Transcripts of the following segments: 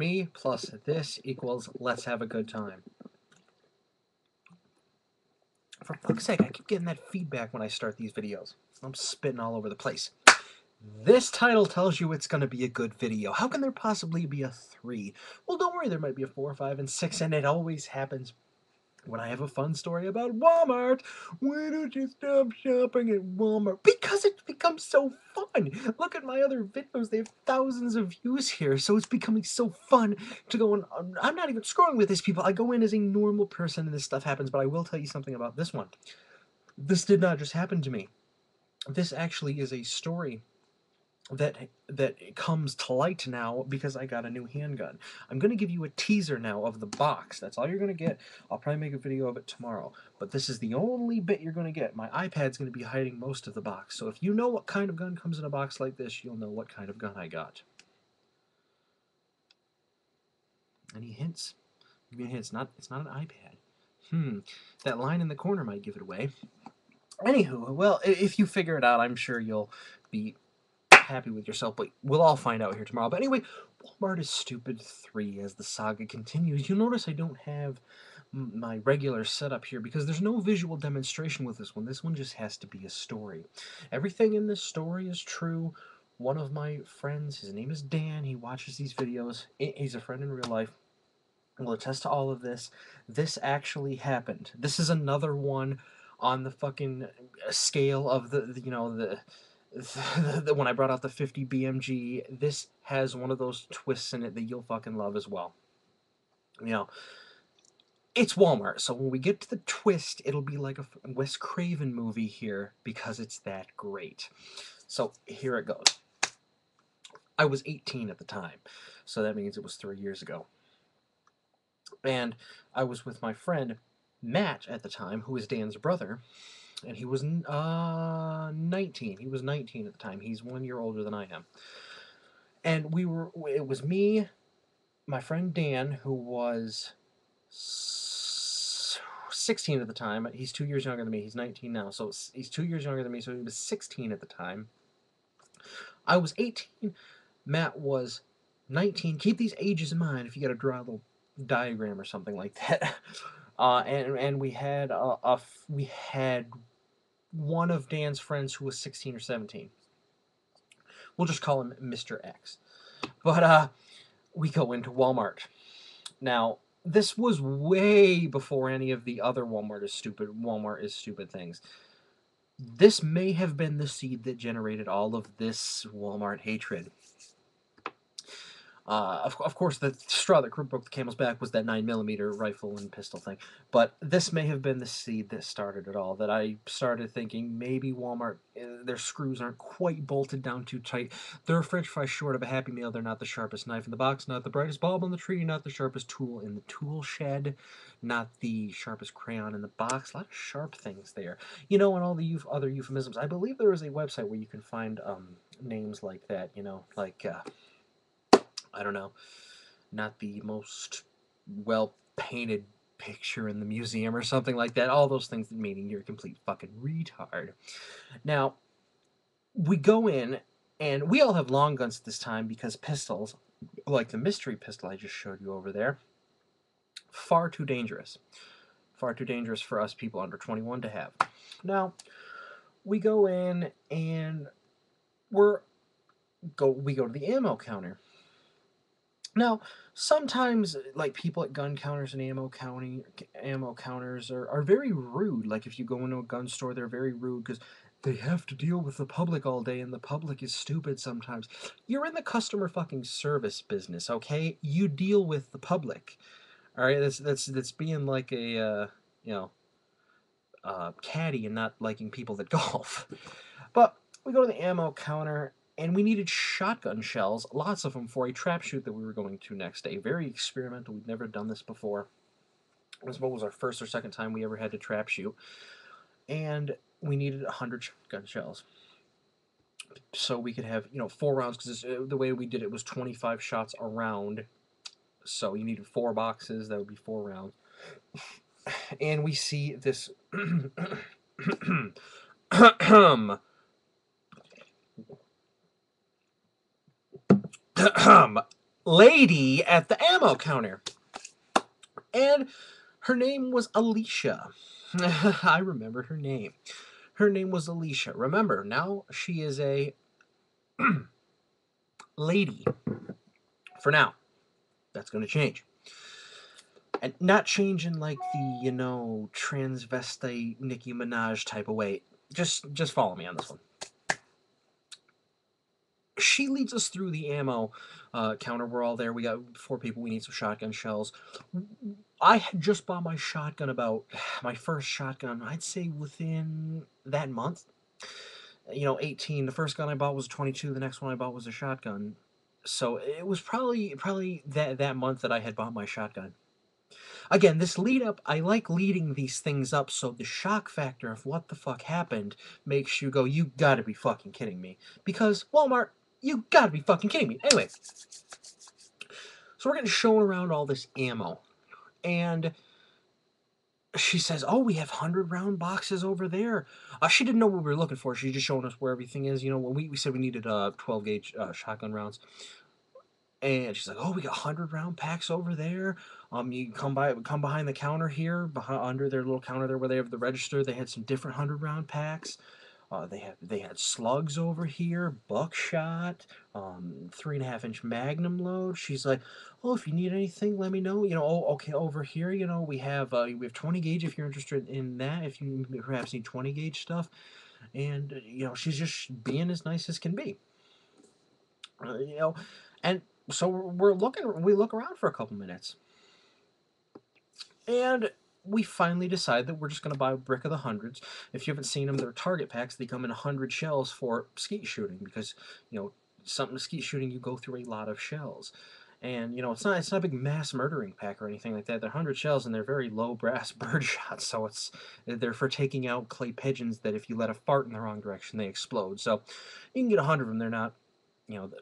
Me plus this equals let's have a good time. For fuck's sake, I keep getting that feedback when I start these videos. I'm spitting all over the place. This title tells you it's going to be a good video. How can there possibly be a 3? Well, don't worry, there might be a 4, 5, and 6, and it always happens when I have a fun story about Walmart. Why don't you stop shopping at Walmart? Because it becomes so fun. Look at my other videos. They have thousands of views here, so it's becoming so fun to go in. I'm not even scrolling with these people. I go in as a normal person and this stuff happens, but I will tell you something about this one. This did not just happen to me. This actually is a story that comes to light now because I got a new handgun. I'm going to give you a teaser now of the box. That's all you're going to get. I'll probably make a video of it tomorrow. But this is the only bit you're going to get. My iPad's going to be hiding most of the box. So if you know what kind of gun comes in a box like this, you'll know what kind of gun I got. Any hints? Give me a hint. It's not an iPad. That line in the corner might give it away. Anywho, well, if you figure it out, I'm sure you'll be happy with yourself, but we'll all find out here tomorrow. But anyway, Walmart is Stupid 3 as the saga continues. You'll notice I don't have my regular setup here because there's no visual demonstration with this one. This one just has to be a story. Everything in this story is true. One of my friends, his name is Dan, he watches these videos. He's a friend in real life. Will attest to all of this. This actually happened. This is another one on the fucking scale of the when I brought out the 50 BMG, this has one of those twists in it that you'll fucking love as well. You know, it's Walmart, so when we get to the twist, it'll be like a Wes Craven movie here because it's that great. So here it goes. I was 18 at the time, so that means it was 3 years ago. And I was with my friend Matt at the time, who is Dan's brother. And he was 19. He was 19 at the time. He's 1 year older than I am. And it was me, my friend Dan, who was 16 at the time. He's 2 years younger than me. He's 19 now. So he's 2 years younger than me. So he was 16 at the time. I was 18. Matt was 19. Keep these ages in mind if you got to draw a little diagram or something like that. And we had one of Dan's friends who was 16 or 17. We'll just call him Mr. X. But we go into Walmart. Now, this was way before any of the other Walmart is stupid things. This may have been the seed that generated all of this Walmart hatred. Of course, the straw that broke the camel's back was that 9mm rifle and pistol thing. But this may have been the seed that started it all, that I started thinking maybe Walmart, their screws aren't quite bolted down too tight. They're a french fry short of a Happy Meal. They're not the sharpest knife in the box, not the brightest bulb on the tree, not the sharpest tool in the tool shed, not the sharpest crayon in the box. A lot of sharp things there. You know, and all the other euphemisms. I believe there is a website where you can find names like that, you know, like... I don't know, not the most well-painted picture in the museum or something like that. All those things meaning you're a complete fucking retard. Now, we go in, and we all have long guns at this time because pistols, like the mystery pistol I just showed you over there, far too dangerous. Far too dangerous for us people under 21 to have. Now, we go in, and we go to the ammo counter. Now, sometimes, like, people at gun counters and ammo counters are very rude. Like, if you go into a gun store, they're very rude because they have to deal with the public all day, and the public is stupid sometimes. You're in the customer fucking service business, okay? You deal with the public, all right? That's being like a, caddy and not liking people that golf. But we go to the ammo counter, and we needed shotgun shells, lots of them, for a trap shoot that we were going to next day. Very experimental. We'd never done this before. This was our first or second time we ever had to trap shoot. And we needed 100 shotgun shells. So we could have, 4 rounds, because the way we did it was 25 shots a round. So you needed 4 boxes. That would be 4 rounds. And we see this... lady at the ammo counter. And her name was Alicia. I remember her name. Her name was Alicia. Remember, now she is a lady. For now. That's going to change. And not change in like the, transvestite Nicki Minaj type of way. Just follow me on this one. She leads us through the ammo counter. We're all there. We got 4 people. We need some shotgun shells. I had just bought my shotgun my first shotgun, I'd say within that month. 18. The first gun I bought was a 22. The next one I bought was a shotgun. So it was probably that month that I had bought my shotgun. Again, this lead up, I like leading these things up so the shock factor of what the fuck happened makes you go, you gotta be fucking kidding me. Because Walmart, you gotta be fucking kidding me. Anyway, so we're getting shown around all this ammo. And she says, oh, we have 100-round boxes over there. She didn't know what we were looking for. She's just showing us where everything is. When we said we needed 12-gauge shotgun rounds. And she's like, oh, we got 100-round packs over there. You can come behind the counter here, under their little counter there where they have the register. They had some different 100-round packs. They had slugs over here, buckshot, 3.5-inch Magnum load. She's like, oh, if you need anything, let me know. Okay, over here, we have 20 gauge if you're interested in that. If you perhaps need 20 gauge stuff, and she's just being as nice as can be. And so we look around for a couple minutes. And we finally decide that we're just going to buy a brick of the hundreds. If you haven't seen them, they're target packs. They come in 100 shells for skeet shooting because, something skeet shooting, you go through a lot of shells. And, it's not a big mass murdering pack or anything like that. They're 100 shells and they're very low brass bird shots. So they're for taking out clay pigeons that if you let a fart in the wrong direction, they explode. So you can get 100 of them. They're not,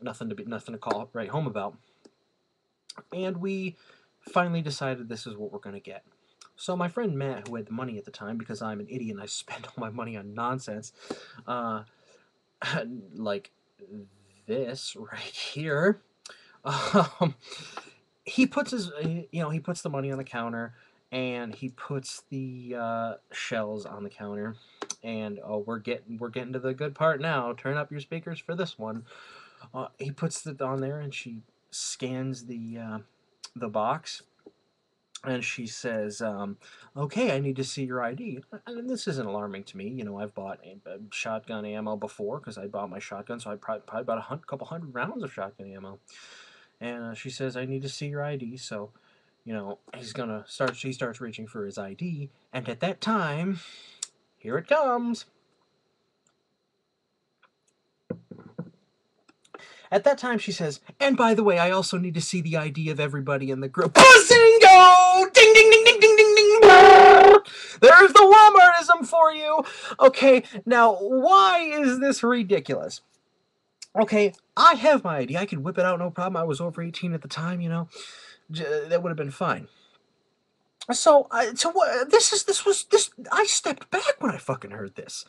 nothing to call right home about. And we finally decided this is what we're going to get. So my friend Matt, who had the money at the time, because I'm an idiot and I spend all my money on nonsense, like this right here, he puts he puts the money on the counter and he puts the shells on the counter, and we're getting to the good part now. Turn up your speakers for this one. He puts it on there and she scans the box. And she says, okay, I need to see your ID. And this isn't alarming to me. I've bought shotgun ammo before because I bought my shotgun, so I probably bought a couple hundred rounds of shotgun ammo. And she says, I need to see your ID. So, she starts reaching for his ID. And at that time, here it comes. At that time, she says, and by the way, I also need to see the ID of everybody in the group. Bazingo! Ding, ding, ding, ding, ding, ding, ding. There's the Walmartism for you. Okay, now, why is this ridiculous? Okay, I have my ID. I could whip it out, no problem. I was over 18 at the time, That would have been fine. So I stepped back when I fucking heard this.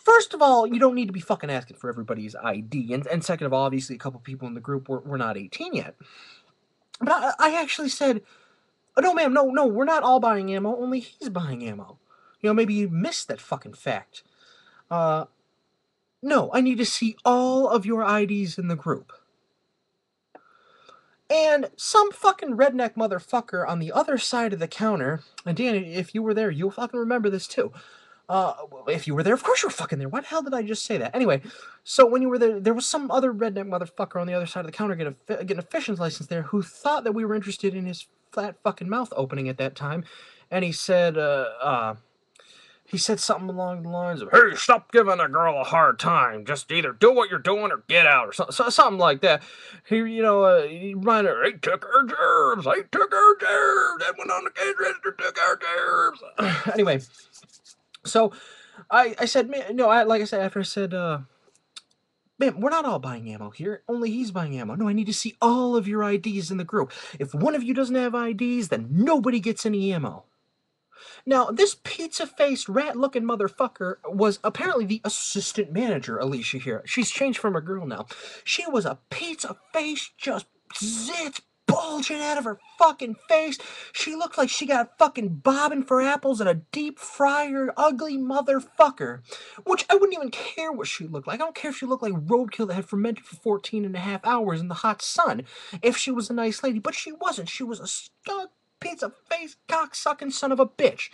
First of all, you don't need to be fucking asking for everybody's ID. And second of all, obviously a couple people in the group were not 18 yet. But I actually said, oh, no, ma'am, no, we're not all buying ammo. Only he's buying ammo. Maybe you missed that fucking fact. No, I need to see all of your IDs in the group. And some fucking redneck motherfucker on the other side of the counter, and Dan, if you were there, you'll fucking remember this too. If you were there, of course you were fucking there. Why the hell did I just say that? Anyway, so when you were there, there was some other redneck motherfucker on the other side of the counter getting a fishing license there who thought that we were interested in his flat fucking mouth opening at that time. And he said something along the lines of, hey, stop giving a girl a hard time. Just either do what you're doing or get out, or something like that. He reminded her, they took our germs. They took our germs. That went on the case register, took our germs. Anyway. So, I said, man, no, like I said, after I said, man, we're not all buying ammo here. Only he's buying ammo. No, I need to see all of your IDs in the group. If one of you doesn't have IDs, then nobody gets any ammo. Now, this pizza-faced, rat-looking motherfucker was apparently the assistant manager, Alicia here. She's changed from a girl now. She was a pizza-faced, just zits bulging out of her fucking face. She looked like she got fucking bobbing for apples in a deep fryer, ugly motherfucker. Which I wouldn't even care what she looked like. I don't care if she looked like roadkill that had fermented for 14 and a half hours in the hot sun. If she was a nice lady. But she wasn't. She was a skunk, pizza face, cocksucking son of a bitch.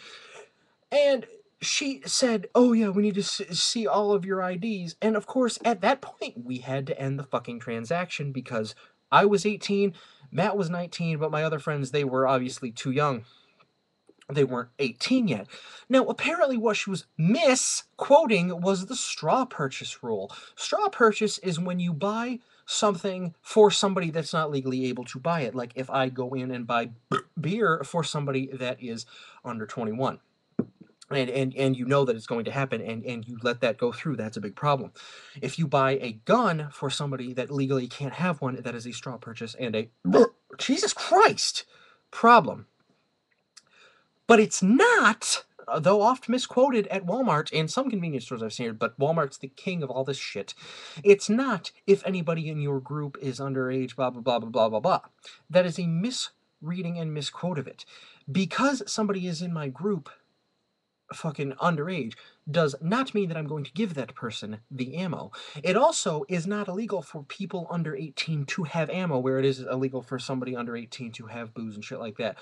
And she said, oh yeah, we need to see all of your IDs. And of course, at that point, we had to end the fucking transaction because I was 18, Matt was 19, but my other friends, they were obviously too young. They weren't 18 yet. Now, apparently what she was misquoting was the straw purchase rule. Straw purchase is when you buy something for somebody that's not legally able to buy it. Like if I go in and buy beer for somebody that is under 21. And you know that it's going to happen, and you let that go through, that's a big problem. If you buy a gun for somebody that legally can't have one, that is a straw purchase and a Jesus Christ problem. But it's not, though oft misquoted at Walmart and some convenience stores I've seen, but Walmart's the king of all this shit. It's not if anybody in your group is underage, blah, blah, blah, blah, blah, blah, blah. That is a misreading and misquote of it. Because somebody is in my group fucking underage does not mean that I'm going to give that person the ammo. It also is not illegal for people under 18 to have ammo, where it is illegal for somebody under 18 to have booze and shit like that.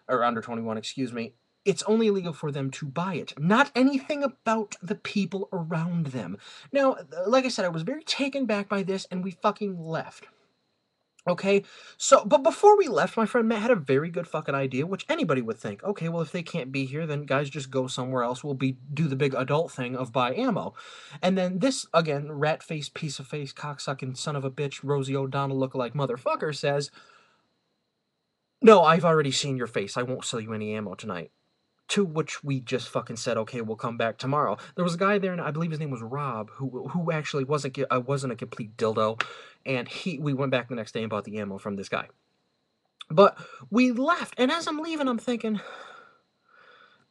Or under 21, excuse me. It's only illegal for them to buy it, not anything about the people around them. Now, like I said, I was very taken back by this, and we fucking left. Okay, so, but before we left, my friend Matt had a very good fucking idea, which anybody would think, okay, well, if they can't be here, then guys just go somewhere else. We'll do the big adult thing of buy ammo. And then this, again, rat-faced, piece of face, cocksucking son of a bitch, Rosie O'Donnell lookalike motherfucker says, no, I've already seen your face. I won't sell you any ammo tonight. To which we just fucking said, okay, we'll come back tomorrow. There was a guy there, and I believe his name was Rob, who actually wasn't a complete dildo, and we went back the next day and bought the ammo from this guy. But we left, and as I'm leaving, I'm thinking,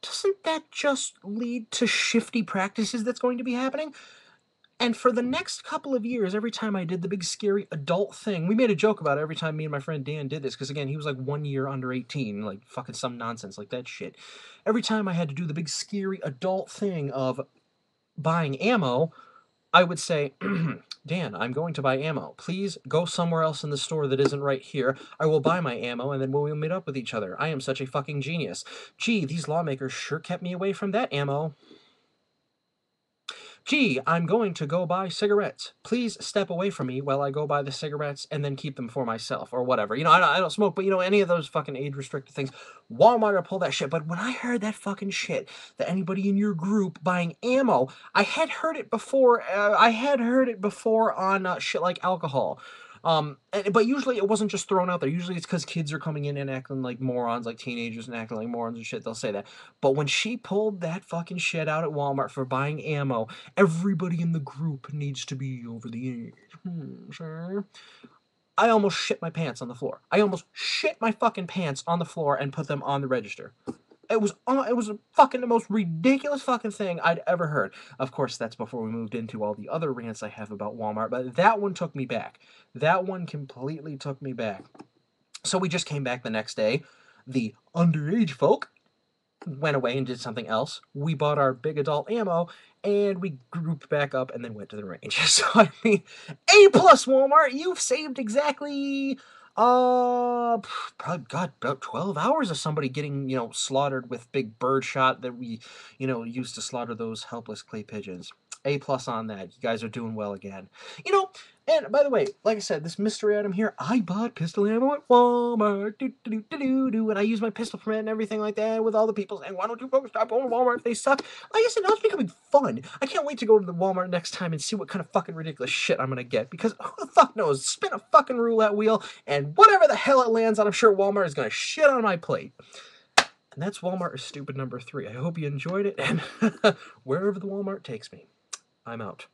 doesn't that just lead to shifty practices that's going to be happening? And for the next couple of years, every time I did the big scary adult thing, we made a joke about it every time me and my friend Dan did this, because again, he was like 1 year under 18, like fucking some nonsense like that shit. Every time I had to do the big scary adult thing of buying ammo, I would say, Dan, I'm going to buy ammo. Please go somewhere else in the store that isn't right here. I will buy my ammo, and then we'll meet up with each other. I am such a fucking genius. Gee, these lawmakers sure kept me away from that ammo. Gee, I'm going to go buy cigarettes. Please step away from me while I go buy the cigarettes and then keep them for myself or whatever. You know, I don't smoke, but you know, any of those fucking age-restricted things, Walmart will pull that shit. But when I heard that fucking shit, that anybody in your group buying ammo, I had heard it before. I had heard it before on shit like alcohol. But usually it wasn't just thrown out there. Usually it's because kids are coming in and acting like morons, like teenagers and acting like morons and shit. They'll say that. But when she pulled that fucking shit out at Walmart for buying ammo, everybody in the group needs to be over the age. Sure. I almost shit my pants on the floor. I almost shit my fucking pants on the floor and put them on the register. It was fucking the most ridiculous fucking thing I'd ever heard. Of course, that's before we moved into all the other rants I have about Walmart, but that one took me back. That one completely took me back. So we just came back the next day. The underage folk went away and did something else. We bought our big adult ammo, and we grouped back up and then went to the range. So, I mean, A+ Walmart, you've saved exactly... probably, God, about 12 hours of somebody getting, you know, slaughtered with big bird shot that we, you know, used to slaughter those helpless clay pigeons. A+ on that. You guys are doing well again. You know, and by the way, like I said, this mystery item here, I bought pistol ammo at Walmart, and I use my pistol permit and everything like that with all the people saying, why don't you folks stop going to Walmart if they suck? Like I said, now it's becoming fun. I can't wait to go to the Walmart next time and see what kind of fucking ridiculous shit I'm gonna get, because who the fuck knows? Spin a fucking roulette wheel, and whatever the hell it lands on, I'm sure Walmart is gonna shit on my plate. And that's Walmart is stupid number 3. I hope you enjoyed it, and wherever the Walmart takes me, I'm out.